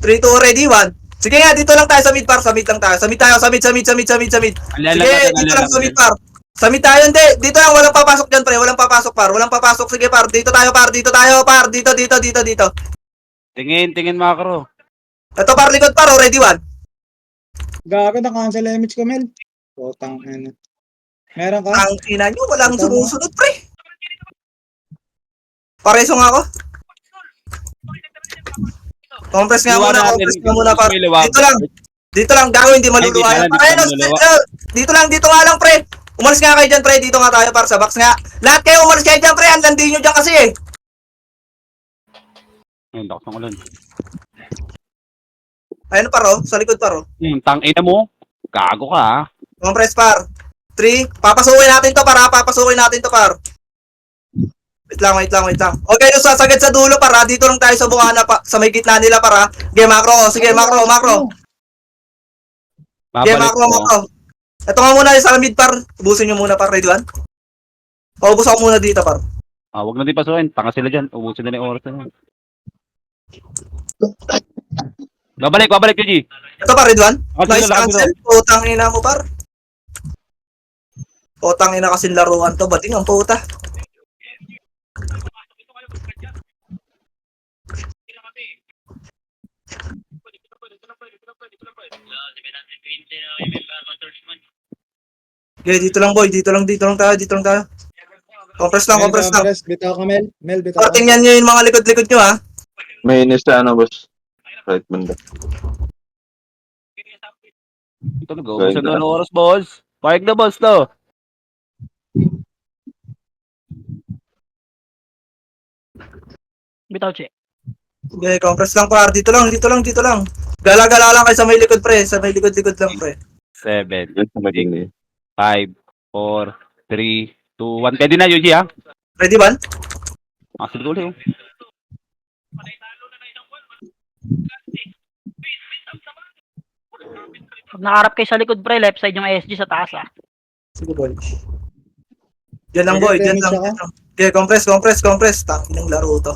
3, 2, ready, 1. Sige nga, dito lang tayo sa mid par. Sa mid lang tayo. Sa mid tayo, sa mid. Sige, dito lang sa mid par. Sa mid tayo, hindi. Dito lang, walang papasok dyan, pre. Walang papasok, par. Walang papasok. Sige, par. Dito tayo, par. Dito tayo, par. Dito. Tingin macro. Ito, par, likod, par. Oh, ready, 1. Gago, na-cancel image ko, Mel. Putang ina. Meron ka? Ang ina nyo, walang Ito, sumusunod, pre. Pareso nga ako. Compress nga muna, par. Dito lang, gagawin, hindi maluluwa. Dito nga lang, pre. Umalis nga kayo dyan, pre. Dito nga tayo, par, sa box nga. Lahat kayo, umalis kayo dyan, pre. Ang landi nyo dyan kasi, eh. Ayun, lakas ng ulan. Ayun, par, oh. Sa likod, par, oh. Tangina mo. Gago ka, ha? Compress, par. 3. Papasukin natin to, par. Wait lang. Okay, yung sasagad sa dulo, para. Dito lang tayo sa bungana, sa may gitna nila, para. Game macro, oh. Sige, macro. Game macro. Ito nga muna, sa mid, par. Ubusin nyo muna, par. Ready, 1. Paubos ako muna dito, par. Huwag na din pasukin. Tanga sila dyan. Ubusin na yung oras na yun. Babalik, Yuji. Ito, par. Ready, 1. Nice Cancel. cancel. Putang ina mo, par. Putang ina kasing laruan to. Bating ang puta. Okay, dito lang, boy. Dito lang tayo. Compress lang. Bitaw ka, Mel. Mel, bitaw ka. Tingnan nyo yung mga likod-likod nyo, ha. May inis na boss. Right banda. Ito nag-ubusan na ng oras, boss. Pahig na, boss, to. Bitaw, che. Okay, compress lang, par. Dito lang. Gala-gala lang kayo sa may likod, pre. Sa may likod lang, pre. 7, Yes, maging 5, 4, 3, 2, 1. Pwede na, Yuji, ha? Ready, 1? Masil ko ulit, oh. Pag nakaharap kayo sa likod, pre, left side yung SG sa taas, ah. Sige, boy. Diyan lang, boy. Diyan lang. Okay, compress. Tangin ng laro to.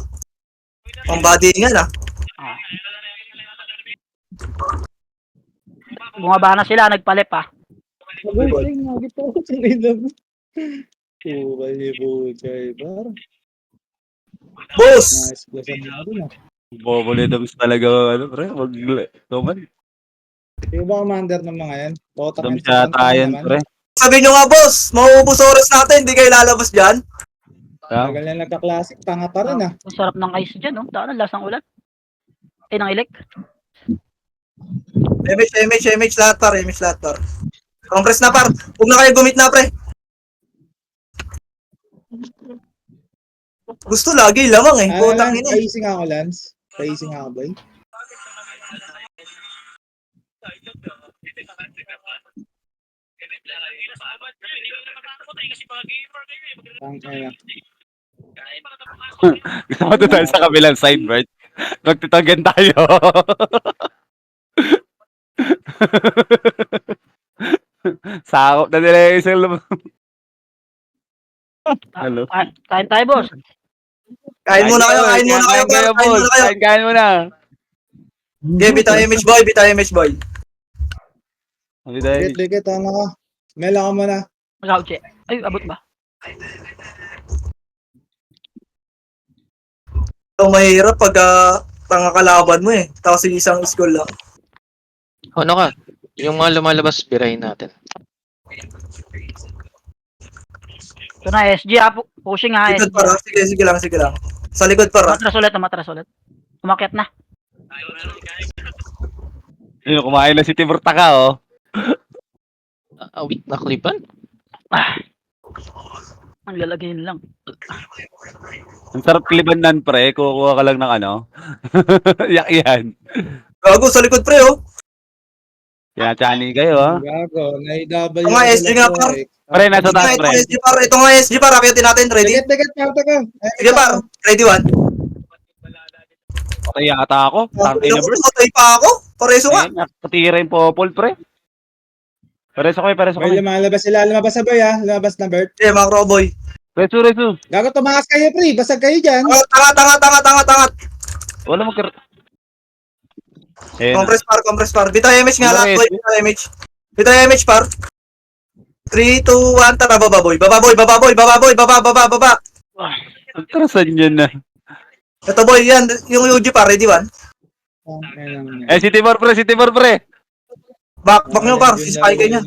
Pang body nga, na. Ah. Bumaba na sila, nagpalip, ah. Boss! Nice. Bless na rin, ah. Boboledams talaga, pre. Tuman. Yung ba commander ng mga yan? Dams yata yan, pre. Sabi nyo nga, boss. Mauubos oras natin. Hindi kayo lalabas dyan. Tagal na nagka-classic. Tanga pa rin, ah. Ang sarap ng ice dyan, no? Daan, lasang ulan. Ng elect. MH lahat, par. Compress na, par. Huwag na kayo gumit na, pre. Gusto lagi lamang, eh. Putang ina. Paising ako, Lance. Paising ako, boy. Gusto mo tayo sa kabilang side, Bert? Magtitagan tayo. Sakop na nila yung isang Hello? Kain tayo, boss. Kain muna kayo, boss. Kain muna. Okay, bitaw image boy. Dikit, ano ka? Mel ako muna. Masahod, che. Ay, abot ba? Ito mahirap pag tanga kalaban mo, eh. Tapos isang school lang. Ano ka? Yung mga lumalabas, birahin natin. Ito na, SG, ah. Pushing, ha, Likod SG. para. Sige lang. Sa likod para. Matras ulit. Umakyat na. Yun, kumain na si Timur Taka, oh. Awit na klipan? Ang lalagyan lang. Ang sarap kliban pre. Kukuha ka lang ng ano. Yak yan. Gago, sa likod, pre, oh. Kinachani kayo, ha? Gago, na-IW. Mga SG nga, par. Pre, nasa taas, pre. Ito nga SG, par. Akitin natin, ready? Dikit, parta ko. Sige, par. Ready, 1. Patay yata ako. Tangin na, bro. Patay pa ako. Pareso nga. Nakatira yung popol, pre. Pareso Boy, kami. lumalabas sila. Lumabas na, boy, ha? Lumabas na, Bert. Eh, mga boy. Resu. Gago, tumakas kayo, pre. Basag kayo dyan. Tanga. Wala Compress par. Bitaw MH nga lahat, boy. Alright. Bitaw MH par. 3, 2, 1, tara, baba, boy. Baba. Ang tarasan yun na. Ito, boy, yan. Yung UG par, ready one. City Bar pre. Back nyo par, si-spy kayo niya.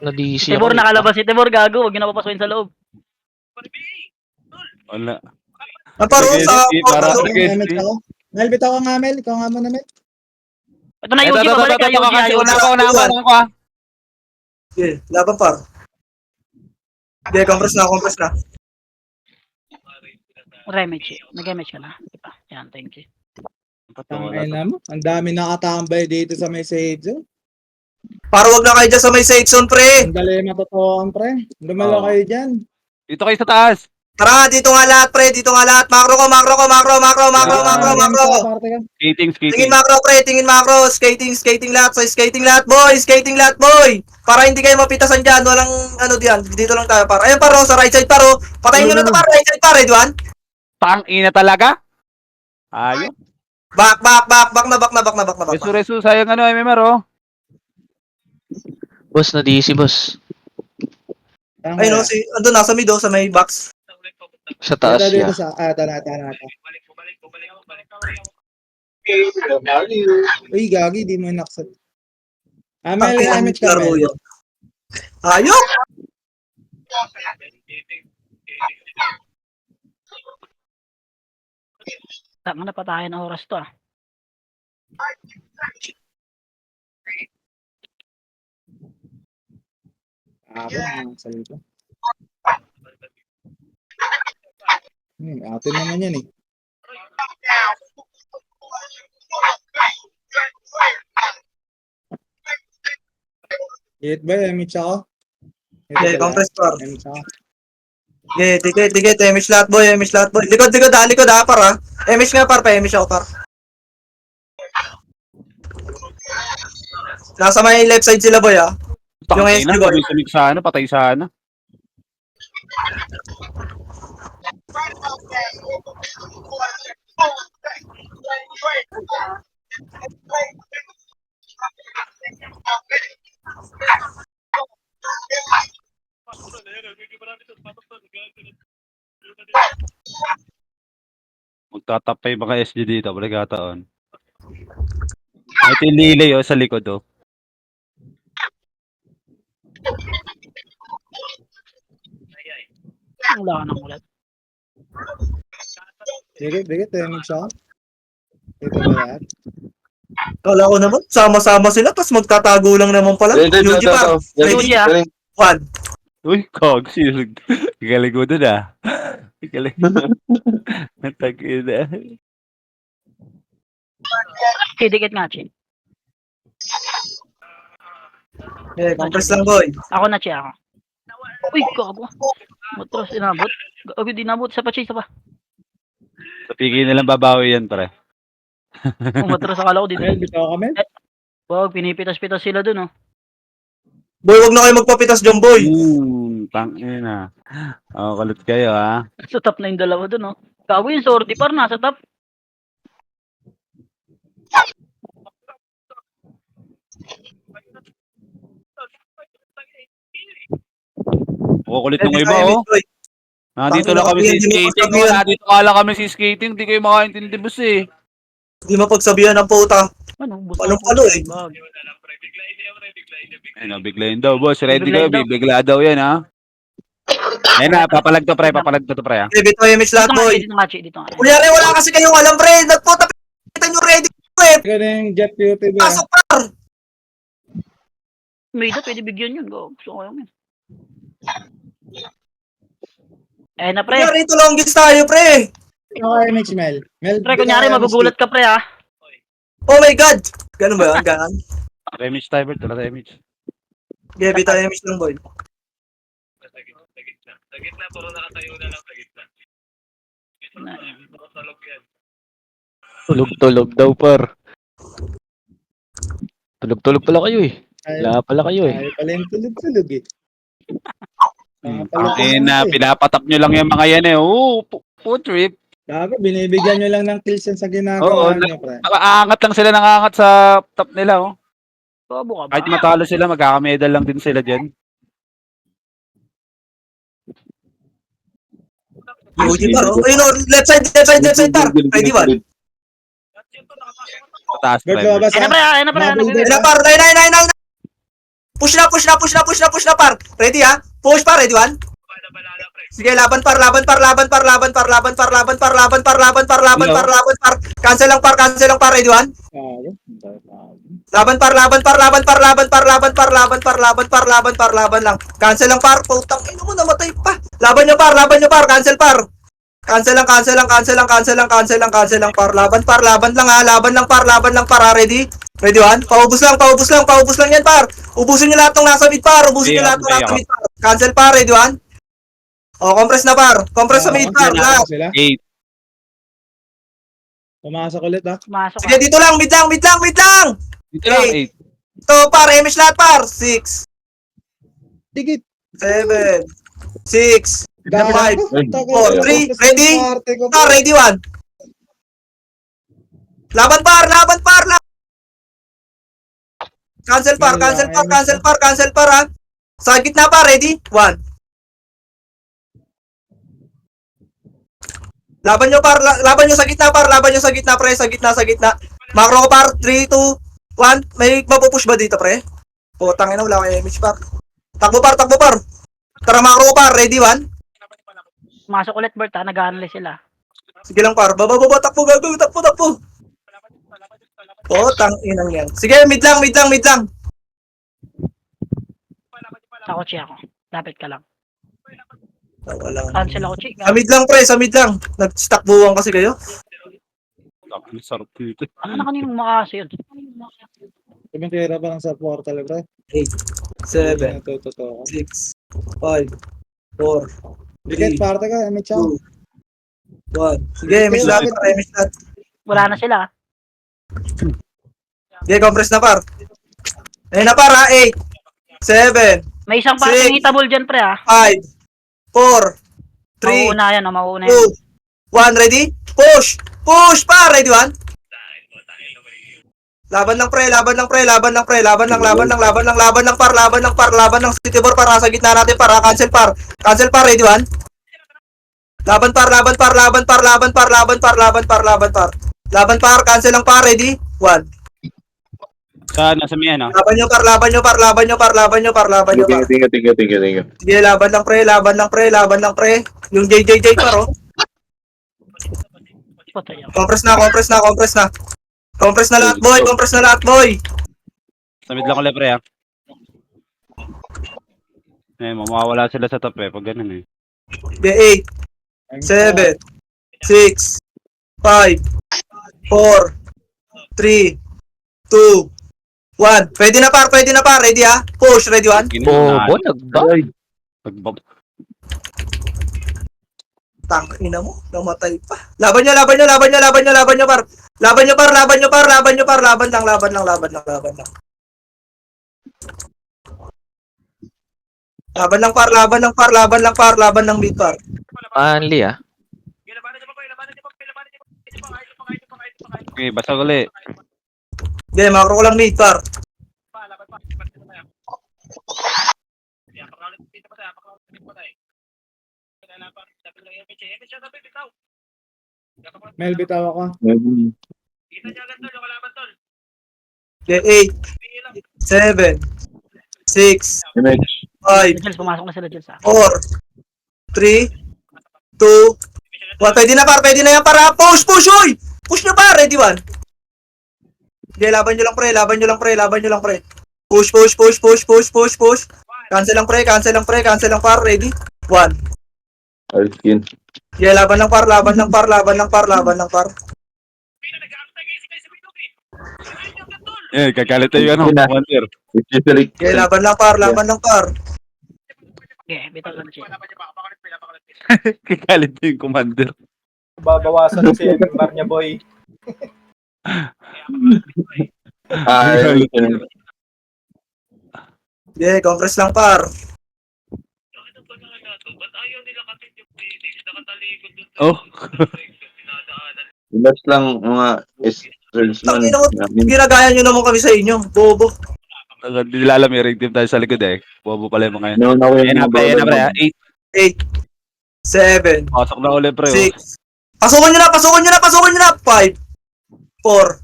Na-DC Tibor ako. nakalabas si Tibor, gago. Huwag niyo na papasukin sa loob. Wala. Naparo Sige, sa sige, para- portal. sige. Mel, bitaw ka nga, Mel. Ikaw nga muna, Mel. Ito na Yuji, pabalik ka. Yuji, ayaw na. Unahan ko. Okay, laban par. Okay, compress na. Rematch. Nag-rematch ka na. Diba? Yan, thank you. Tangina mo. Ang dami nakatambay dito sa may save zone. Para wag na kayo dyan sa may safe zone, pre. Ang dali matotoon, pre. Lumalo Oo. kayo dyan. Dito kayo sa taas. Tara, dito nga lahat, pre. Dito nga lahat. Macro ko. Parte ka. Skating. Tingin macro, pre. Tingin macro. Skating lahat. So, skating lahat, boy. Para hindi kayo mapitasan dyan. Walang ano diyan. Dito lang tayo, par. Ayun, paro. Sa right side, paro. Patayin nyo na to, par. Right side, par. Edwan. Tang-ina talaga. Ayun. Back na. Resu, sayang ano, MMR, oh. Boss, na-DC, boss. Ayun, no, ando nasa mid, sa may box. Sa taas Dito niya. sa, tana. Uy, gagi, di mo nakasat. Mel, image ka, Laro Mel. yun. Ayok! Tama na patayin ang oras to, ah. Ang salito. Atin naman yan eh. Hit ba? Image ako? Okay, compress par. Image ako. Okay, ticket. MH lahat, boy. Likod, para. MH nga, par. Pa-MH ako, par. Nasa may left side sila, boy, ah. Yung Tang-ina, SG boy. sumig sana, patay sana. Magtatap pa yung mga SG dito, pagkataon. Ito yung lilay, oh, sa likod, oh. Wala ka nang ulat. Dikit, image ako. Dito ba lahat? Kala ko naman, sama-sama sila, tapos magtatago lang naman pala. UG, par. Yuji, ah. One. Uy, kog, shield. Galing mo dun, ah. Galing mo. Natag-ina. Dikit nga, Chi. Okay, compress lang, boy. Ako na, Chi, ako. Uy, gago. Matros, inabot. Gago, di nabot. Isa pa, Chi, isa pa. Sa pigi nilang babawi yan, pre. Umatros, akala ko dito. Mel, bitaw ka, Mel. Wag, pinipitas-pitas sila dun, oh. Boy, wag na kayo magpapitas dyan, boy. Tang-ina. Oh, kulit kayo, ha. Sa top na yung dalawa dun, oh. Gago yung sortie par, nasa top. Kukulit ng iba, oh. Boy. Nandito lang kami si skating, oh. Nandito kala kami si skating. Hindi kayo makaintindi, boss, eh. Hindi mapagsabihan ng puta. Ano, Anong palo, eh? Ayun, biglayin daw, boss. Ready Bibiglayin daw, daw. bibigla daw yan, ha. Ayun na, papalag to, pre. Pre, ha. Okay, bitaw MH lahat, boy. Dito nga, Chi, dito nga. Kunyari, wala kasi kayong alam, pre. Nagputa, pitan nyo ready, eh. Ika na yung jet beauty ba? Pasok, par. May pwede bigyan yun. Go. Gusto ko yun. Eh na, pre. Kunyari, ito longest tayo, pre. Ikaw image, Mel. Mel, Pre, kunyari, magugulat ka, pre, ah. Oh my God. Ganun ba yun? Ganun. Remage tayo, Bert. Wala remage. Okay, bitaw MH lang, boy. Tulog daw, par. Tulog pala kayo, eh. Wala pala kayo, eh. Ayaw pala yung tulog eh. Pangina, pinapatap nyo lang yung mga yan, eh. Oo, food trip. Gago, binibigyan nyo lang ng kills yan sa Oo, ginagawa nyo, pre. aangat lang sila nangangat sa top nila, oh. Bobo ka ba? Kahit matalo sila, magkakamedal lang din sila dyan. UG par. Oh, ayun, oh, left side par. Ready one. Pataas, Bert, driver. lumabas Ayun na ha. pre, ayun na pre. Double Nagbe-bet. dead. Ayun na par. Nine. Push na par. Ready ha? Push par, ready one. Sige, laban par. Cancel lang par, ready one. Gago. Laban lang. Cancel lang par. Putang ina mo, namatay pa. Laban nyo par. Cancel par. Cancel lang par. Laban lang par. Ha. Ready? Ready one. Paubos lang yan par. Ubusin nyo lahat ng nasa mid par. Cancel par, ready one. O, compress na par. Compress sa mid par. Lahat. Sila. 8. Pumasok ulit ha. Pumasok Sige, ka. dito lang. Mid lang. Dito lang, 8. Ito par. Emish lahat par. 6, Digit. 7, 6, Gago. 5, Tagal. 4, 3, ready? Parte ko, Par, ready one. Laban par. Cancel par ha. Sa gitna par, ready? 1. Laban nyo sa gitna par, pre, sa gitna. Macro ko par, 3, 2, 1. May mapupush ba dito, pre? Putang ina, wala akong image par. Takbo par. Tara, macro ko par, ready 1. Pumasok ulit Bert ha. Nag-analyze sila. Sige lang par, baba, takbo. Putang inang yan. Sige, mid lang. Sa kotse ako. Lapit ka lang. Wala. Cancel ako, Chi. Sa mid lang, pre, sa mid lang. Nag-stack buwang kasi kayo. Ang sarap dito. Ano na kaninong makasi yun? Ibang tira pa lang sa portal, pre. 8, 7, Totoo. 6, 5, 4, Digit, parte ka. May chow. 2, 1. Sige, image lahat. Wala na sila. Sige, compress na par. Ayun na par ha. 8, 7, May isang pa Six. hitable dyan pre ha. 5, 4, 3, Mauuna yan, mauuna 2, yan. 1. Ready? Push par. Ready 1. Laban lang par. City Bor para sa gitna natin para cancel par, ready 1. Laban par. Cancel lang par, ready 1. Nasa may ano? Laban nyo par. Tingga. Sige, laban lang pre. Yung JJJ par oh. Patay ako. Compress na. Compress na lahat boy. Sa mid lang ulit, pre, ha? Mawawala sila sa top, pag ganun, eh. Sige, 8, 7, 6, 5, 4, 3, 2, 1. Pwede na par. Ready ha? Push, ready 1. Bobo, nagba. Tang ina mo, namatay pa. Laban nyo par. Laban lang. Laban ng mid par. Manly ah. Okay, basta ulit. Sige, macro ko lang mid par. Mel, bitaw ako. Sige, 8, 7, 6, Image. 5, Jules, pumasok na sila Jules ha. 4, 3, 2, 1. Pwede na yan para push, oy! Push nyo par, ready 1. Sige, laban nyo lang pre. Push. Cancel lang par, ready 1. All skin. Sige, laban lang par. Kagalit tayo, ano, Ina. commander. Sige, laban lang par. Okay, bitaw lang Chi. Kagalit tayo yung commander. Babawasan si MMR niya, boy. Sige, compress lang par. Oh. Ilas lang mga salesman Tangina ko, namin. ginagaya nyo naman kami sa inyo. Bobo. Hindi nila alam, may ring team tayo sa likod eh. Bobo pala yung mga yan. Nauna ko yung Ayan na, mga pre, ayan na, pre. brawler. 8. 8, 7, Pasok na ulit, pre. 6. Pasukan nyo na, pasukan nyo na, pasukan nyo na. 5, 4,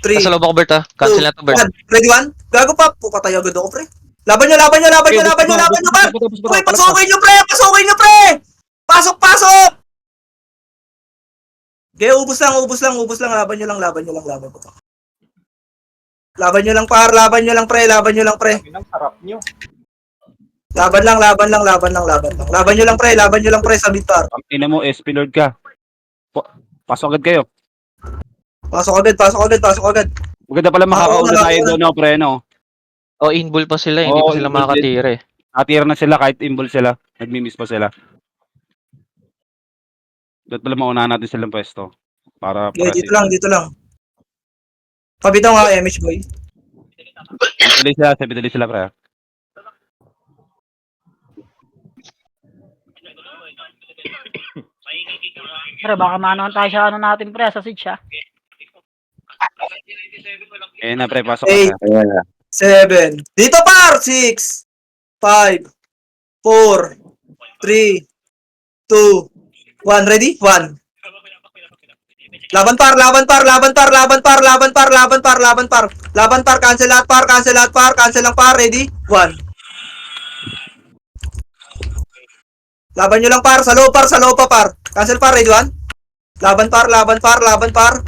3, Nasa loob ako, Bert, ha? Cancel na to, Bert. 1. Ready, 1? Gago pa. Pupatay agad ako, pre. Laban nyo, laban nyo, laban nyo, laban nyo, laban nyo, par. Uy, pasukin nyo, pre. Pasukin nyo, pre. Pasok, pasok. Okay, ubus lang, ubus lang, ubus lang. Laban nyo lang, laban nyo lang, laban nyo lang. Laban nyo lang, par. Laban nyo lang, pre. Laban nyo lang, pre. Ang sarap nyo. Laban lang, laban lang, laban lang, laban lang. Laban nyo lang, pre. Laban nyo lang, pre, sa mid, par. Ang ina mo, SP Lord ka. Pasok agad kayo. Pasok agad, pasok agad, pasok agad. Maganda pala makakauna Ako, tayo ako. doon, no, pre, no? O, inbull pa sila, hindi Oo, pa sila inbull din. makakatira eh. Nakatira na sila kahit imbol sila. Nagmi-miss pa sila. Dapat pala maunahan natin silang pwesto. Para Okay, dito lang, dito lang. Pabitaw nga, MH boy. Sabidali sila, pre. Pre, baka maanohan tayo sa ano natin, pre, sa siege, ha? Ayan na, pre, pasok Eight. na. Ayan na. 7. Dito par! 6, 5, 4, 3, 2, 1. Ready? 1. Laban par, laban par, laban par, laban par, laban par, laban par, laban par. Laban par, cancel lahat par, cancel lahat par, cancel lang par. Ready? 1. Laban nyo lang par, sa low par, sa low pa par. Cancel par, ready 1. Laban par, laban par, laban par.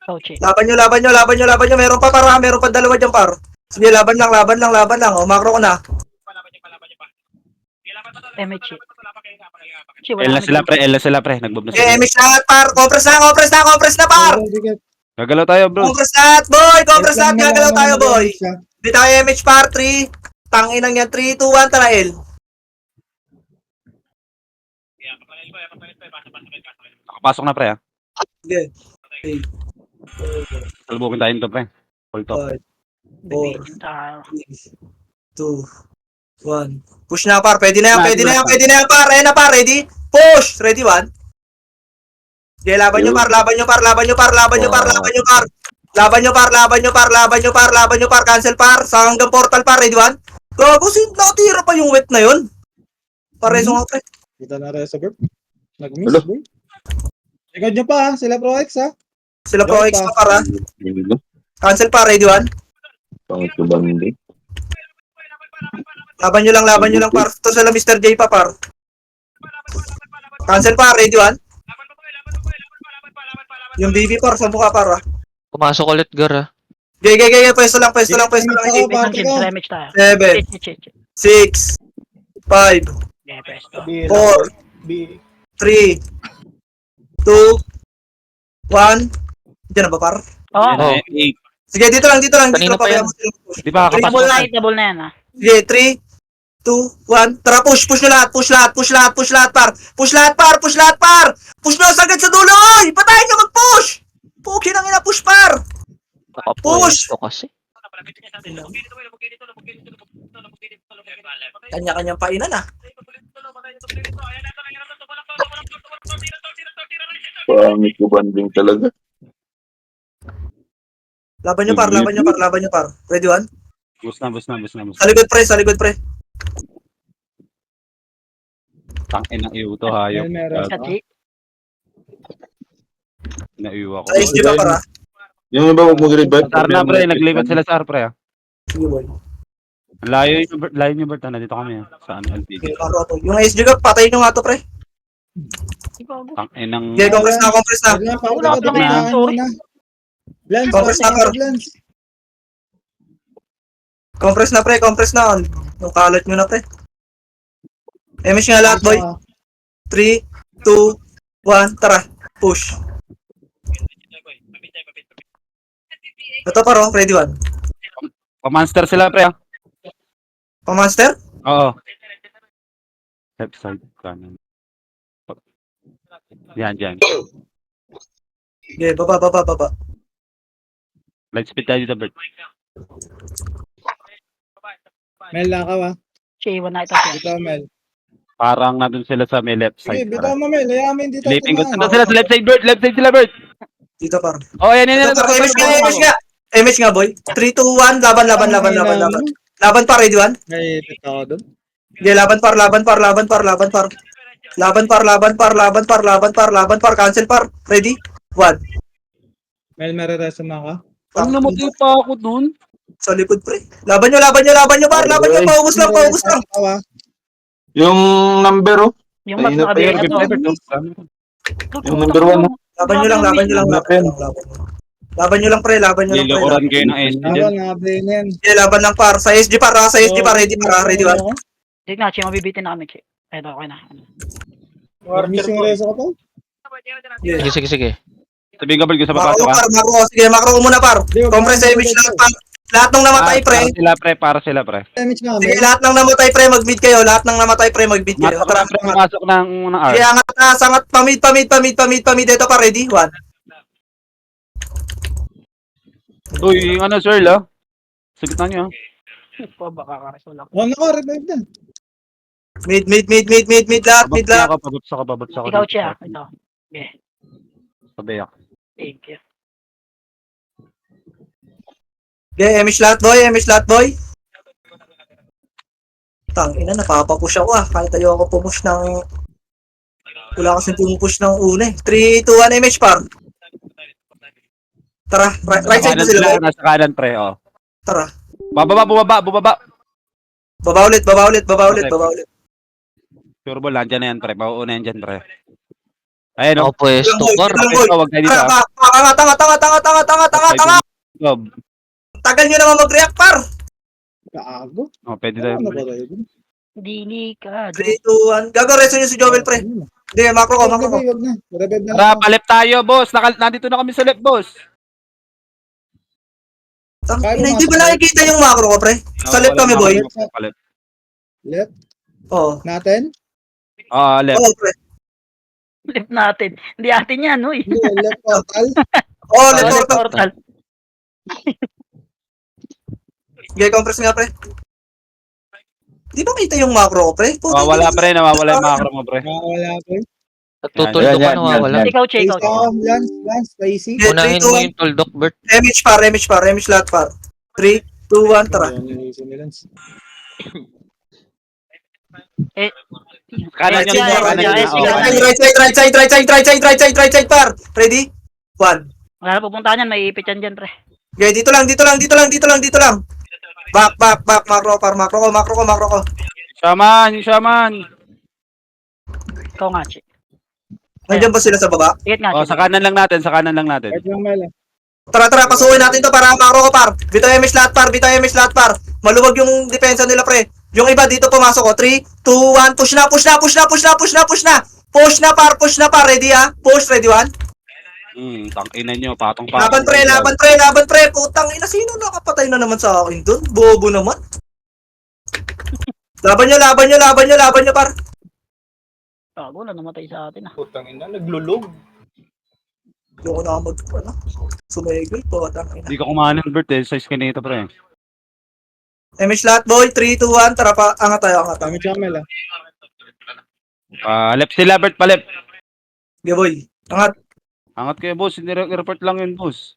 Coach, Laban nyo, laban nyo, laban nyo, laban nyo. Meron pa para, meron pa dalawa dyan par. Sige, laban lang, laban lang, laban lang. O, macro ko na. MH. Che, L na sila, pre. L na sila, pre. Nagbob na Okay, sila. MH lahat par. Compress na, compress na, compress na par. Gagalaw tayo, bro. Compress lahat, boy. Compress lahat, gagalaw tayo, boy. Di tayo MH par 3. Tanginang yan, 3, 2, 1, tara L. Nakapasok na, pre, ha. Sige. Salubukin tayo nito, pre. Hold top. 5, 4, tayo. 3, 2, 1. Push na par. Pwede na yan, pwede na yan, pwede na yan par. Ayan na par, ready? Push! Ready 1. Okay, laban nyo par, laban nyo par, laban nyo par, laban nyo par, laban nyo par. Laban nyo par, laban nyo par, laban nyo par, laban nyo par, cancel par. Sa hanggang portal par, ready 1. Gago, nakatira pa yung wet na yun. Pareso nga pre. Kita na rin sa Bert. Nag-miss, boy. Likod nyo pa, ha? Sila Pro X, ha? Sila Pro X na para. Hindi. Cancel par, ready 1. Pangit ko ba hindi? Laban nyo lang par. Ito sila Mr. J pa par. Cancel par, ready 1. Yung BB par, sa mukha par ah. Pumasok ulit, Gar, ha? Gay, pwesto lang, pwesto lang, pwesto lang. Ako, Wait lang, party Chin. ko. Sa MH tayo. 7, Che. 6, 5, Yeah, presto. 4, 3, 2, 1. Diyan na ba par? Oo. Oh. Ayan, 8. Sige, dito lang, dito lang. Kanina Dito pa pa yan. Di ba kakapasok? Double na, double na yan, ha? Sige, 3, 2, 1. Tara, push nyo lahat, push lahat par. Push lahat par. Push nyo sagad sa dulo, oy! Patayin nyo mag-push! Pukin ang ina, push par! Push! Kasi. Kanya-kanyang painan ah. Pangit ko ba din talaga? Laban nyo par, laban nyo par. Ready 1? Bus na. Sa likod pre. Tangin ng iyo to, hayop. Meron. Kachi. Naiwa ko. Sa SG pa para. Yung iba huwag mag-revive. Sar na, pre. Naglipat sila sa pre, ha. Sige boy. Layo yung Bert, ha. Nandito kami, ha. Sa ano, LPG. Okay, paro to. Yung SG ka, patayin nyo nga to pre. Tangin ng... Okay, compress na. Wag na, Wala ka lang yan, sorry. Lance, Compress na, par. Lance. Compress na. Yung kalat nyo na pre. MS nga lahat boy. 3, 2, 1, tara. Push. Ito paro, ready 1. Pa-monster sila, pre, ha. Pa-monster? Oo. Left side, kanan. Yan. Okay, baba. Light speed tayo dito, Bert. Mel, nakaw, ha? Che, iwan na ito. Dito, Mel. Parang nandun sila sa may left Sige, side. bitaw mo, Mel. Ayamin dito. Sleeping ko. tumaan. Nandun sila sa left side, Bert. Left side sila, Bert. Dito par. Oh, yan, yan, yan. Ito par, image nga. Image nga, boy. 3, 2, 1. Laban. Laban par, ready one. May ipit ako doon. Okay, laban par. Laban par. Cancel par. Ready? 1. Mel, mariresuma ka. Ano namatay pa ako dun? Sa likod, pre. Laban nyo, par. Laban nyo. Paubos lang. Tawa. Yung number, oh. Yung mas Ayun na, nakabigay Bert, na Bert, to. Bert. Yung number 1, oh. Laban nyo lang, Laban nyo lang, pre. Nilokoran kayo ng SG Tawa, dyan. nakabrain yan. Okay, laban lang par. Sa SG par, Ready one. Sige na, Che, mabibitin na kami, Che. Eto, okay na. Archer Missing boy. reso ka pa? Sige. Sabihin ka, Bert, kung sa Makro papasok ka. par, makro. Sige, makro ko muna par. Compress image lang par. Lahat ng namatay, pre. Para sila, pre. Damage nga, Sige, Mel. lahat ng namatay, pre. Mag-mid kayo. Masok Tara, na, pre, pumasok ng R. sige, angat. Pamid. Ito pa, ready? 1. Uy, yung ano, sir, la? Sa gitna niyo, Pa, baka kakaso lang. Oh, nako, revive na. Mid. Lahat. Babagsak ako. Ikaw, Che, ah. Ito. Sabay ako. Thank you. Okay, Emish lahat, boy. Tangina, napapapush ako kahit tayo ako pumush ng... Wala kasing pumupush ng una eh. 3, 2, 1, Emish par. Tara, right side mo sila, boy. Nasa kanan, pre, oh. Tara. Bumaba. Baba ulit. Sure ball, andyan na yan, pre. Mauuna yan dyan, pre. Ayun, Ako oh. pwesto, par. Huwag tayo dito, ah. Tanga. Lob. Tagal nyo naman mag-react, par. Gago. Oh, pwede tayo. Ano ba tayo dun? Delikado. 3, 2, 1. Gagareso nyo si Joel, pre. Hindi, makro ko. Wag na. Revive na. Tara, palip tayo, boss. Nandito na kami sa left, boss. Tangina, hindi ba nakikita yung makro ko, pre? Sa left kami, boy. Palip. Left. Oo. Natin? Left. Oo, pre. Left natin. Hindi atin yan, uy. Hindi, left portal. Oo, Left left portal. portal. Okay, compress nga, pre. Di ba kita yung macro ko, pre? Wala, pre. Nawawala yung macro mo, pre. Wala ko. Tutuldok ka, nawawala. Ikaw, Che, ikaw. Lance, spicy. Okay, Unahin 3, mo 2, 1. yung tuldok, Bert. Image lahat, par. 3, 2, 1, tara. Kanan Yes, niya, yes, kanan yes, niya. yes, Oh, yes. kanan. Right side, par. Ready? 1. Wala na pupuntahan yan, may ipit yan dyan, pre. Okay, dito lang. Back. Macro ko. Shaman. Ikaw nga, Che. Nandiyan ba sila sa baba? Ingat nga, Oh, Che. sa kanan lang natin. Right lang, Mel. Tara, pasukin natin to para macro ko, par. Bitaw image lahat, par. Maluwag yung depensa nila, pre. Yung iba dito pumasok ko. 3, 2, 1. Push na. Push na, par. Ready, ha? Push, ready, 1. Tangina nyo. Patong. Laban, pre. Putang ina, sino nakapatay na naman sa akin doon? Bobo naman. Laban nyo, par. Gago na namatay sa atin, ah. Putang ina, naglulog. Yung na sumigil, putang ina. Hindi ka kumanan, Bert, eh. Size ka nito, pre. Image lahat, boy. 3, 2, 1. Tara pa. Angat tayo. Kami siya, Mel. Left sila, Bert, palip. Okay, boy. Angat. Angat kayo, boss. Hindi report lang yun, boss.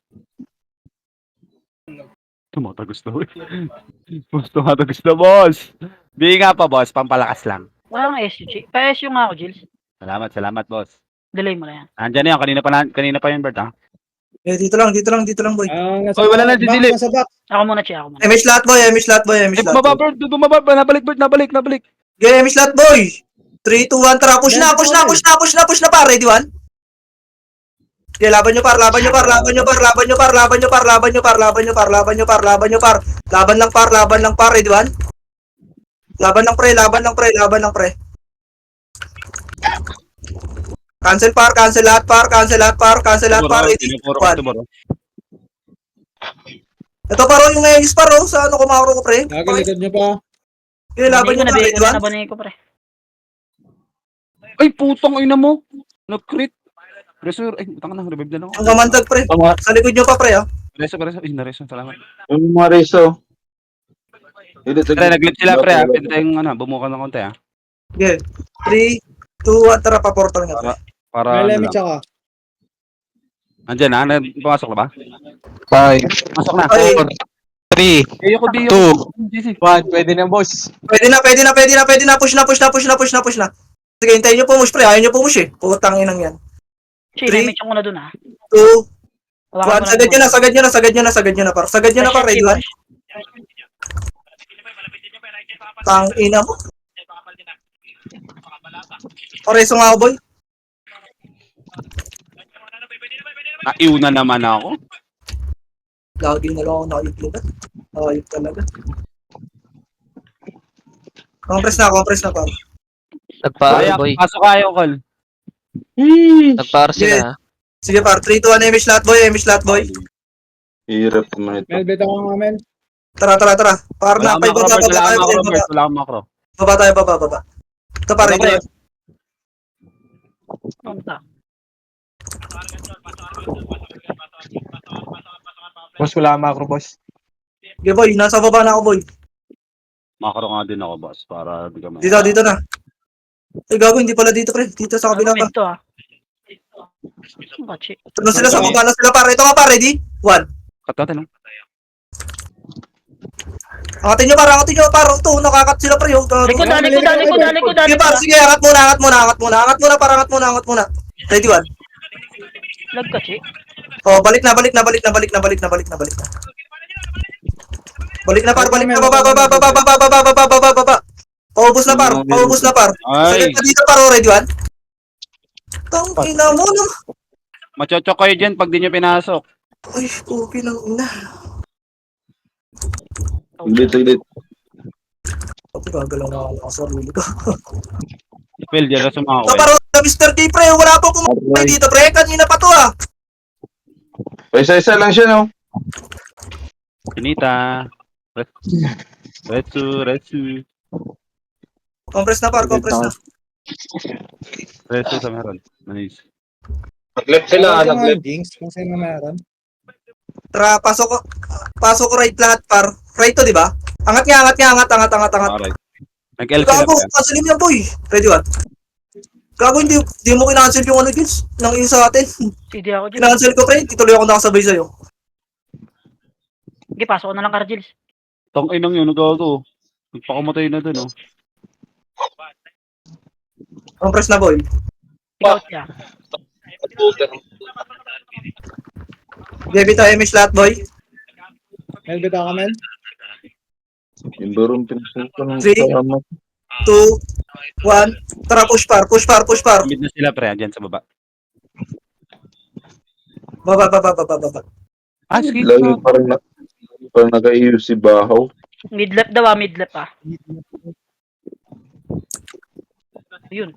Tumatagos na, boy. Boss. Di nga pa, boss. Pampalakas lang. Wala nang SU, Che. Pa-SU nga ako, Jills. Salamat, boss. Delay mo na yan. Andyan na yan. Kanina pa yun, Bert, ha? Eh, dito lang, boy. Oy, wala na si Dili. Nasa back. Ako muna, Che. Ako muna. Image lahat, boy. Bumaba, Bert. Bumaba. Nabalik, Bert. Nabalik. Okay, image lahat, boy. 3, 2, 1. Tara, push na, par. Ready, 1. Okay, laban nyo, par. Laban lang, par. Ready, 1. Laban lang, pre. Cancel lahat, par. Ready, 1. Ito, paro yung Aegis, paro. Sa ano, kumaro ko, pre. Nakalikod niyo pa. Okay, laban nyo, par. Nabigay Ready, ko na 1. nabanin ko, pre. Ay, putang ina mo. Nag-crit. Resur. Ay, utang na. Revive na ako. Ang gamandag, pre. Sa likod nyo pa, pre, ha. Reso. Ay, nareso. Salamat. Yung mga reso. Pre, nag-glitch sila, pre, ha? Pwede tayong, bumuka ng konti, ha? Sige. 3, 2, 1, tara, pa-portal nga. pre. Para May ano lemich lang. ako. Andyan na, pumasok na ba? 5, Pasok na. Ay, 3, Ayoko, B. 2, 1. Pwede na, boss. pwede na. Push na. Sige, hintayin nyo push, pre. Ayaw nyo push eh. Putang inang yan. Si, Three. may ko na dun, ah. 2, Hawakan 1, mo sagad nyo na, muna. sagad nyo na, par. Sagad nyo na, par. Ready, 1. Tang ina mo. Pareso nga ako, boy. Naiuna naman ako. Lagi na lang ako nakikita. Ayop talaga. Compress na, par. Nagparo, Kaya, boy. pasok kayo, Col. Nagparo sila, ha? Sige, par. 3, 2, 1, Emish lahat, boy. hirap naman ito. Mel, beta ko nga, Mel. Tara. Par na, Wala akong macro, baba Bert. Wala tayo, akong macro, baba. Bert. Wala akong macro. Baba tayo, baba. Ito, par. Baba, Ready, Punta. Boss, wala macro, boss. Sige, boy. Nasa baba na ako, boy. Macro nga din ako, boss. Para di ka may... Dito na. Eh, gago, hindi pala dito, pre. Dito sa kabila pa. Mid to, ah. Bachi. Ano sila sa baba na sila, par. Ito nga, par. Ready? 1. Katatin, no? Angatin nyo, par. Ito, nakakat sila, pre. Oh. Gago. Likod, likod. Sige, par. Sige, angat muna. Angat muna. Ready, 1. Nagkachi. Oh, balik na. Balik na, par. Balik na, baba. Paubos na, par. Ay, Sagad na dito, par. Ready, 1. Tang ina mo, no? machochok kayo dyan pag di nyo pinasok. Ay, puki ng ina. Ulit. Ako gagalaw na ako sa sarili ko. Phil, dyan na sumako. Ito, par. Mr. T, pre. Wala pa kumain dito, pre. Kanina pa to, ah. Isa-isa lang siya, no? Pinita. Retsu. Compress na, par. Retsu sa meron. Nice. Nag-left Ano nga, Jinx? Kung sino meron. Tara, pasok ko right lahat, par. Right to, di ba? Angat. Alright. Nag-L sila. Gago, cancel mo yan, boy. Ready, 1. Gago, hindi mo kinancel yung ano, Gils. Nang iyo sa atin. CD ako dyan. Kinancel ko, pre. Tituloy ako nakasabay sa'yo. Sige, pasok ko na lang, Cargils. Tang inang yun, nagago. Nagpakamatay na dun, oh. Compress na, boy. Ikaw siya. Debit tayo, Emish lahat, boy. Mel, beta ka, Mel. Yung barong pinasukan ng Three. kasama. 2, 1. Tara, push, par. Mid na sila, pre. Dyan sa baba. Baba. Ah, sige. Lagi parang nag-ayos si Bahaw. Mid-left daw, ah. Mid-left, ah. Yun.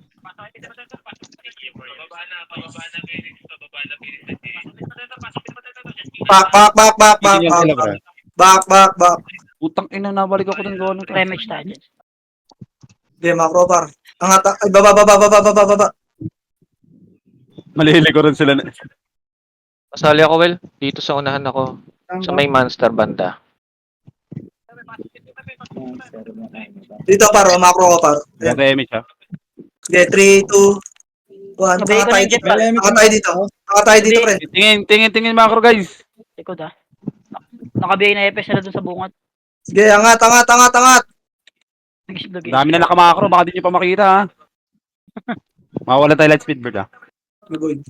Back. Tingin sila, pre. Back. Putang ina, nabalik ako ng gawin. Remage tayo dyan. Okay, macro, par. Angat. Ay, baba. Malihili ko rin sila. Masali ako, Well. Dito sa unahan ako. Sa may monster banda. Dito, par. Macro ko, par. Yung Remich, ha? Okay, 3, 2, 1. Sabay ko na yung jet, par. Angat tayo dito, pre. Tingin macro, guys. Likod, ah. Nakabiyay na EPS na dun sa bungat. Sige, angat. Nag-islog, Dami na nakamakro, baka di nyo pa makita, ha? Mawala tayo light speed, bird, ha? Good.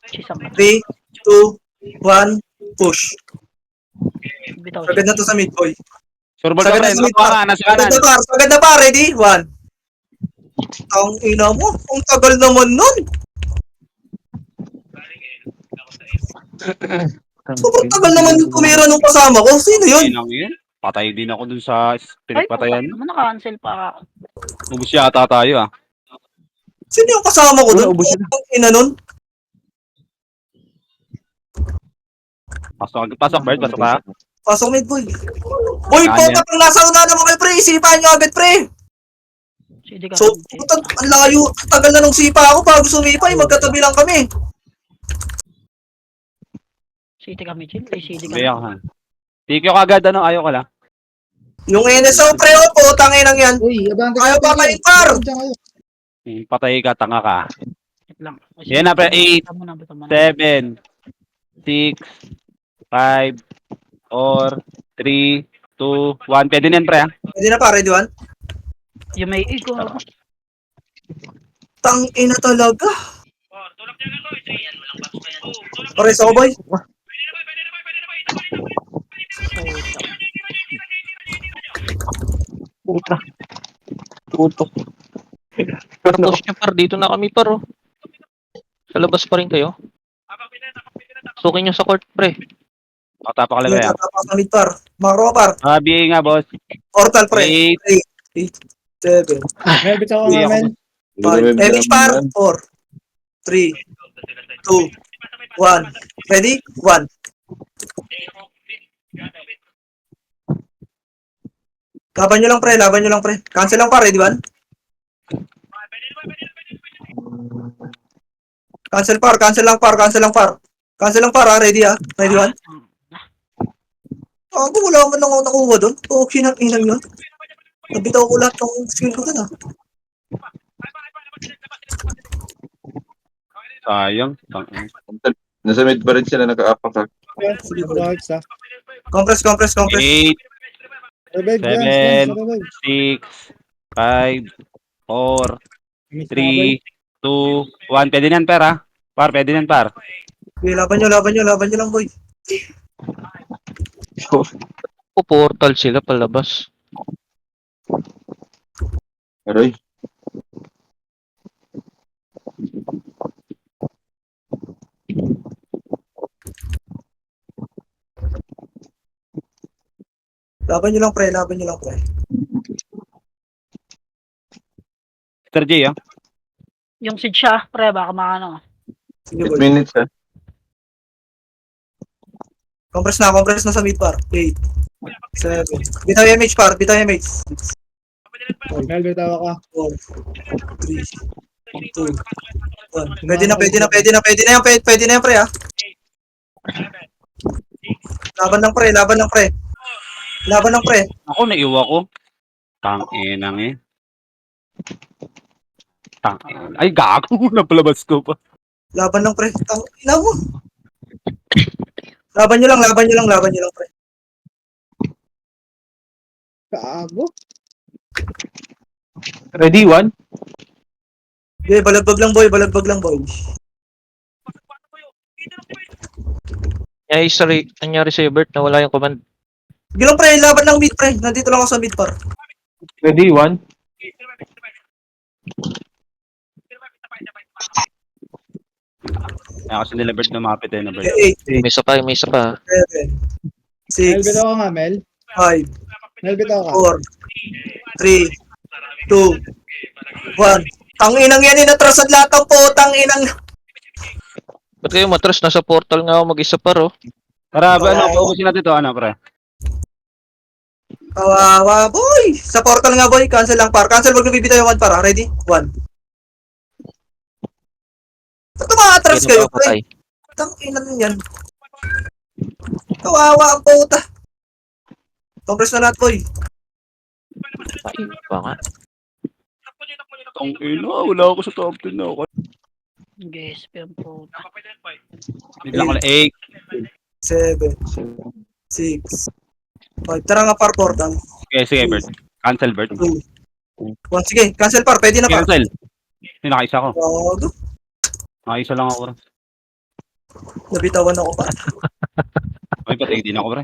Chisam. 3, 2, 1. Push. Bitaw Sagad siya. na to sa mid, boy. Surbol Sagad ka, na pre. sa mid, Nakuha par. ka, nasa kanan. Sagad na, par. Ready? 1. Ang ina mo. Ang tagal naman nun. Sobrang tagal naman yung tumira nung kasama ko. Sino yun? Inang yun. Patay din ako dun sa pinagpatayan. Naman naka-cancel pa ako. Ubus yata tayo, ah. Sino yung kasama ko dun? Ang ina nun? Pasok, Bert. Pasok, ha? Pasok mid, boy. Boy, Yan, puta, pag nasa una naman kayo, pre. Isipan nyo agad, pre. CD ka. So, puta, ang layo. Tagal na nung sipa ako bago sumipay. Magkatabi lang kami. CD kami, chill. Ay, CD Kaya kami. ka. Tikyo ka agad, ano? Ayaw ka lang. Yung NSO, pre, o, putang inang yan. Uy, abante Ayaw pa kayo, par. Patay ka, tanga ka. Wait lang. Yan na, pre. 8, Basta muna, basta muna. 7, 6, 5, 4, 3, 2, 1. Pwede na yan, pre, ha? Pwede na, par, ready one? Yung may ego. Tang ina talaga. Pares ako, boy. Puta. Tutok. Push nyo par, dito na kami par oh. Sa labas pa rin kayo. Sukin nyo sa court pre. Patapa ka lang, Yung pre, ha? tatapak na mid, par. Makro, par. BA nga, boss. Portal, pre. 8, 7, Mel, bitaw ka Hindi nga, ako. Mel. 5. MH, par. 4, 3, 2, 1. Ready? 1. Laban nyo lang, pre. Laban nyo lang, pre. Cancel lang, par. Ready one? Cancel, par. Cancel lang, par. Cancel lang, par. Cancel lang, par, ha. Ready, ha. Ready one? Ako, wala man ako nakuha doon. Okay na, inang yun. Nabitaw ko lahat ng skill ko doon, ha. Sayang. Nasa mid pa rin sila, naka-apak ka. Sige, right, sa. Compress, compress, compress. 8, Revive, Seven. Lance, revive. 6, 5, 4, Miss 3, 2, 1. Pwede na yan, per, ha? Par, pwede na yan, par. Okay, laban nyo, laban nyo, laban nyo lang, boy. O portal sila palabas. Aray. Laban nyo lang, pre. Laban nyo lang, pre. Mr. J, ha? Yung seed siya, pre, baka maano. Sige, 8 boy. minutes, ha? Compress na sa mid, par. 8, 7. Bitaw MH, par. Bitaw MH. Mel, bitaw ka. 4, 3, 2, 1. Pwede na, pwede na, pwede na, pwede na yan, pwede na yan, pre, ha. Laban lang, pre. Laban lang, pre. Laban lang, pre. Ako, naiwa ko. Tang-inang, eh. Tang-inang. Ay, gago. Napalabas ko pa. Laban lang, pre. Ina mo. Laban nyo lang, laban nyo lang, laban nyo lang, pre. Kaago. Ready, one? Okay, balagbag lang, boy. Balagbag lang, boy. Nangyari sa Bert na wala yung command. Sige lang, pre. Laban lang mid, pre. Nandito lang ako sa mid, par. Ready, one? Kaya kasi nila Bert lumapit, eh, na Bert. Okay, 8, May isa pa, may isa pa. 7, Mel, 6, bitaw ka nga, Mel. 5, Mel, bitaw ka. 4, 3, 2, 1. Tanginang yan, inatrasan lahat ng po. Tanginang. Ba't kayo matras? Nasa portal nga ako mag-isa par oh. Tara, ano, paubusin natin to, ano, pre? Kawawa, boy. Sa portal nga, boy. Cancel lang, par. Cancel, wag nabibitaw yung 1, par. Ready? 1. Ba't tumakatras Kaya kayo, na patay. pre? Tanginang yan. Kawawa ang puta. Compress na lahat, boy. Ay, ba nga? Tang-ina, wala ako sa top 10 na ako. Guys, pero po. Bigla ko lang, 8, 7, 6, 5. Tara nga, par, portal. Okay, sige, Bert. Cancel, Bert. 2, 1. Sige, cancel, par. Pwede na, par. Cancel. Hindi, nakaisa ko. Gago. Nakaisa lang ako, pre. Nabitawan ako, par. Ay, patay din ako, pre.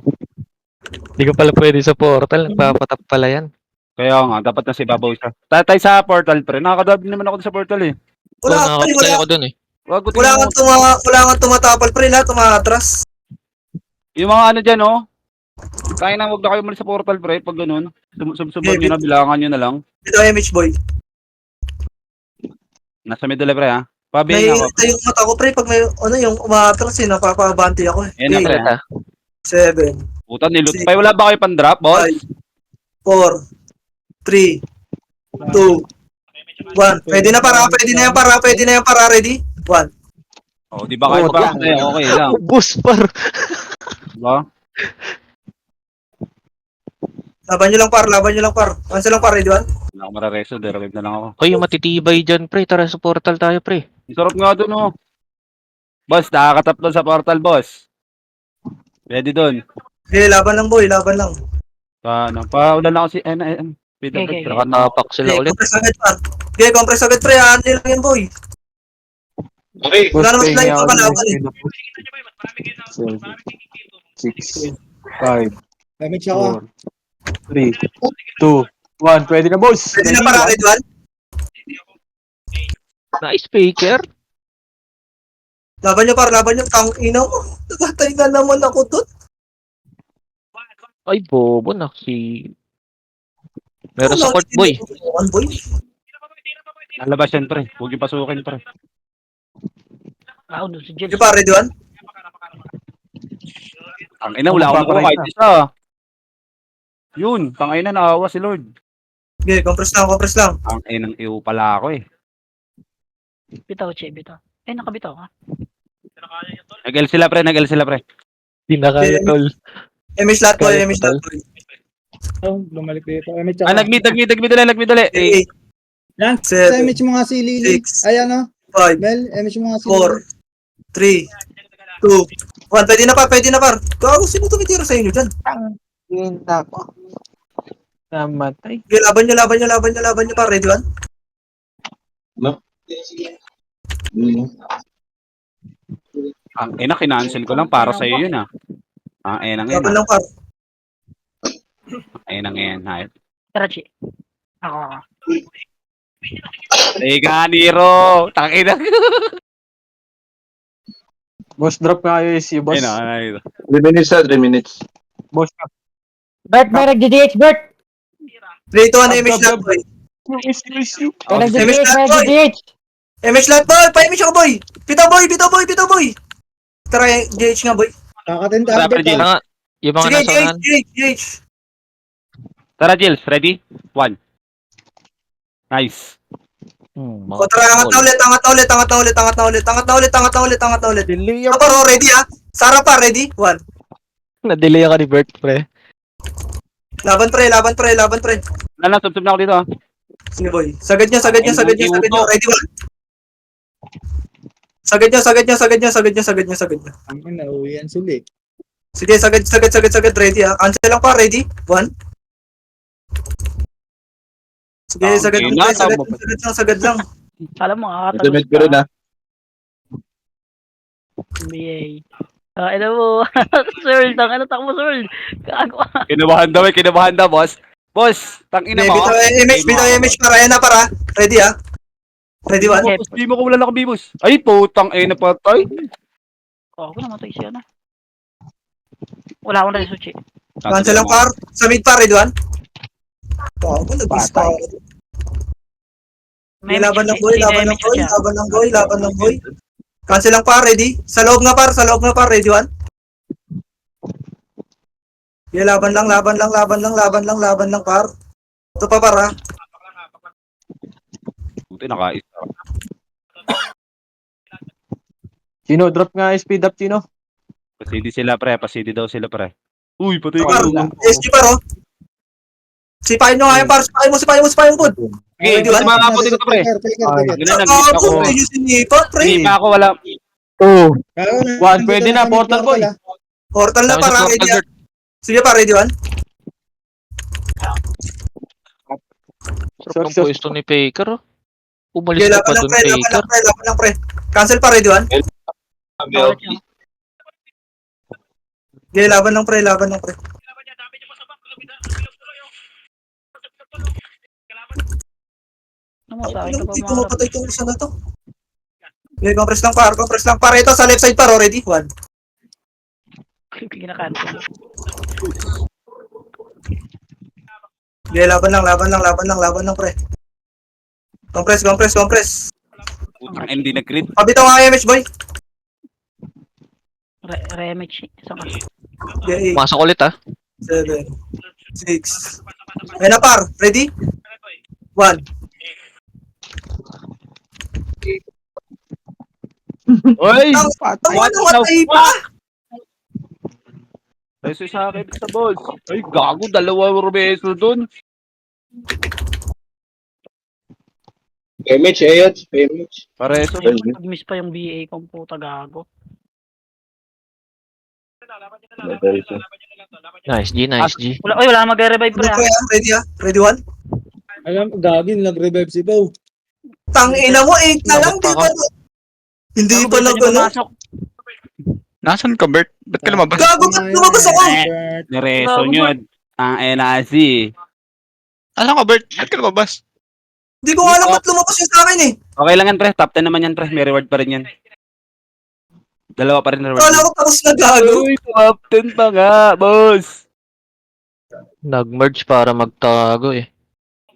Hindi ko pala pwede sa portal. Nagpapatap pala yan. Kaya nga, dapat na si Babaw siya. Tatay sa portal, pre. Nakakadab naman ako sa portal, eh. Wala, Wala, pre. nakakapatay Wala. ako dun eh. Wag ko Wala tingnan kang tumatapal, pre. Lahat tumatras. yung mga ano dyan, oh. Kaya na, wag na kayo umalis sa portal, pre. Pag ganun. Sumban nyo na, bilangan nyo na lang. Ito, MH, boy. Nasa middle, pre, ha. Pabihin ako. Naiinita yung mata ko, pre. Pag may, yung umatras, napapabante ako, eh. Ayan na, pre. Ulit ah. 7, Puta, nilot. Pa, wala ba kayo pan-drop, boss? 5, 4, 3, 2, 1. Pwede na, para. Pwede na yan, para. Pwede na yan, para. Ready? 1. Oh, di ba kayo Oo, pa? wag. Okay lang. Boost par. Diba? Laban nyo lang, par. Laban nyo lang, par. Cancel lang, par. Ready, one? Hindi ako marareso, derelive na lang ako. Hoy, yung matitibay dyan, pre. Tara sa portal tayo, pre. Ang sarap nga dun, oh. Boss, nakakatap doon sa portal, boss. Ready doon. Okay, laban lang, boy. Laban lang. Paulan lang ako si Okay, okay. Nakatapak sila Okay, ulit. compress agad, par. Okay, compress agad, pre. Handle lang yan, boy. Okay. Wala naman sila yung ako papalaban, eh. 6, 5, Damage ako. 4, 3, 2, 1. Pwede na, boss. Ready na, para. Ready, one? Nice, Faker. Laban nyo, par. Laban nyo. Tang ina mo. Nagatay na naman ako doon. Ay, bobo na si... Meron sa court, boy. Boy. Lalabas yan, pre. Huwag yung pasukin, pre. Ako doon si Jels. Okay, par. Ready, one? Ang ina, wala akong nakuha kahit isa. Yun, tangay na naawa si Lord. Okay, compress lang, compress lang. Ang inang iyo pala ako eh. Bitaw, che, bitaw. Nakabitaw ka. Nag-L sila, pre. Nag-L sila, pre. Hindi na kaya, tol. Emish lahat, boy. Kaya Emish total. lahat, boy. Oh, bumalik dito. Damage ako. Nag-mid ulit. Eh, 8, Yan. 7, Damage mo nga si Lily. 6, Ay, ano? 5, Mel, damage mo nga si 4, 3, 2, 1. Pwede na, par. Pwede na, par. Gago, sino tumitira sa inyo dyan? Hinta ko. Namatay. Okay, laban nyo, laban nyo, laban nyo, laban nyo, par. Ready, one? ang ina, kinancel ko lang para sa iyo yun ah. Ang inang yan. Laban lang, par. Ang inang yan. Hayop. Tara, che. Ako. Teka, Nero. Tangina. Boss, drop nga yung AC, boss. Ayun, 3 minutes na, 3 minutes. Boss, Bert, may nag-DDH, Bert! 3, 2, 1. Emish lahat, boy. miss you. May Emish nag-DDH, lahat, may boy. nag-DDH! Emish lahat, boy. Pa-emish ako, boy. Pitaw, boy. Pitaw, boy. Pitaw, boy. Tara, GH nga, boy. Kakatin Tara, target. Jill. Nga, yung mga Sige, nasa unahan. GH. Tara, Jills. Ready? 1. Nice. O, tara, angat na ulit, angat na ulit, angat na ulit, angat na ulit, angat na ulit, angat na ulit, angat na ulit. Delay Ito, par, ready, ah. Sara, pa, ready? 1. Na-delay ako ni Bert, pre. Laban, pre, laban, pre, laban, pre. Lala, sub-sub na ako dito ah. Sige, boy. Sagad nyo, sagad nyo, sagad nyo, sagad nyo. Ready, 1. Sagad nyo, sagad nyo, sagad nyo, sagad nyo, sagad nyo, sagad nyo. Ang ina, uwi yan sila eh. Sige, sagad, sagad, sagad, sagad, ready, ah. Cancel lang, pa, ready? 1. Sige, Ah, sagad okay lang, na, pre, sagad tama lang, sagad lang, sagad lang. Alam mo, Damit ko rin ka. ah. NBA. Alam mo, Sir, tanga na takbo, Sir. Gago. Kinabahan daw, boss. Boss, tangina Okay, mo. bitaw image, para, ayan na, para. Ready, ah. Ready, 1. Okay. Hindi mo ko wala lang bibos. Ay, putang ina patay. Ako namatay siya na. Wala akong reso, che. Cancel lang, par. Sa mid, par, ready, 1. Ako, nag-ista ako. May Laban lang, image, boy, che. laban lang, Image boy, siya. laban lang, boy, laban lang, boy. Cancel lang, par, ready? Sa loob nga, par, ready, 1. Yeah, laban lang, laban lang, laban lang, laban lang, laban lang, par. Ito pa, par, ha? Buti nakaisa. Chino, drop nga yung speed up, Chino. Pasidi sila, pre. Pasidi daw sila, pre. Uy, patay Par, ka. SG, par, oh. Sipahin nyo nga yan, par. Sipahin mo, pod. Okay, Ready, one? mga kapatid ko, pre. Yun na, nag-meet ako. Yung sinipa, pre. Hindi pa ako, wala. 2, 1, pwede na, portal boy. Portal na, Tapos par, sa ha? Ready, portal, ha? Sige, par, ready, 1. Sarap ng pwesto ni Faker, oh. Umalis Okay, ka laban pa lang, dun, pre, laban Faker. lang, pre, laban lang, pre. Cancel, par, ready, 1. Okay, laban lang, pre, laban lang, pre. Ano mo sa akin ka pa Hindi mga mapatay itong isa na to. Okay, compress lang, par. Compress lang, par. Ito, sa left side, par. Already, 1. kinakancel. Okay, laban lang, laban lang, laban lang, laban lang, pre. Compress, compress, compress. Putang ina, hindi nag-crit. Pabitaw nga image, boy. Remage. Isang ka. Okay, 8, Masok ulit, ah. 7, 6. Ayun na, par. Ready? 1. Oy! Ang namatay pa. Reso sa akin sa boss. Ay, gago, dalawa beso dun. Image, ayat. Image. Pareso. Pag-miss pa yung BA kong puta gago. Nice G, nice G. Wala magre-revive pre Ano ah. po yan? Ready ah? Ready one? Alam, gagin, nag-revive si Pau. Tang ina mo, 8 na lang, di ba? Hindi Gago, pa bilisan nag niyo ano. pumasok. Nasaan ka, Bert? Ba't ka lumabas? Gago, ba't lumabas ako? Nireso nyo. Ang enasi. Nasaan ka, Bert? Ba't ka lumabas? Hindi ko nga alam ba't lumabas yung sa akin eh. Okay lang yan, pre. Top 10 naman yan, pre. May reward pa rin yan. Dalawa pa rin reward. Kala ko tapos na gago. Uy, top 10 pa nga, boss. Nag-merge para magtago eh.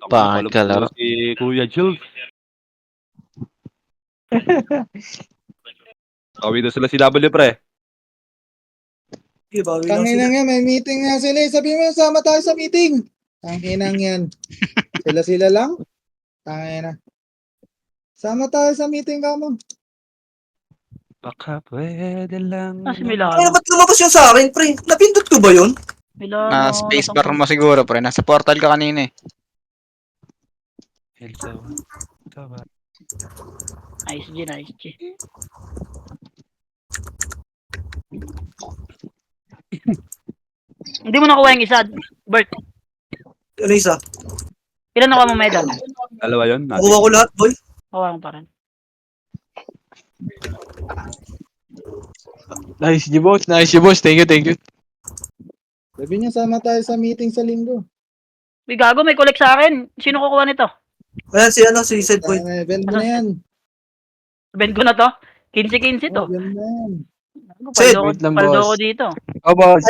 Pangit ka laro. Si Kuya Jules. Kawin na sila si W, pre. Tanginang yan, may meeting nga sila. Sabihin mo, sama tayo sa meeting. Tanginang yan. Sila lang? Tangina. Sama tayo sa meeting ka mo. Baka pwede lang. Si Ano Milano. ba't lumabas yung sa akin, pre? Napindot ko ba yun? Milano. Spacebar mo siguro, pre. Nasa portal ka kanina eh. Nice G, nice G. Hindi mo nakuha yung isa, Bert. Ano isa? Ilan nakuha mo medal? Dalawa yun. Nakuha ko lahat, boy. Nakuha mo pa rin. Nice, G boss. Nice, G boss. Thank you, thank you. Sabi niya, sama tayo sa meeting sa linggo. Uy, gago, may collect sa akin. Sino kukuha nito? Ayan si ano, si Sad Boy. Event mo na yan. Ben ko na to. 15-15 to. Event na yan. Sid, Paldo wait lang, ko boss. dito. Oh, boss.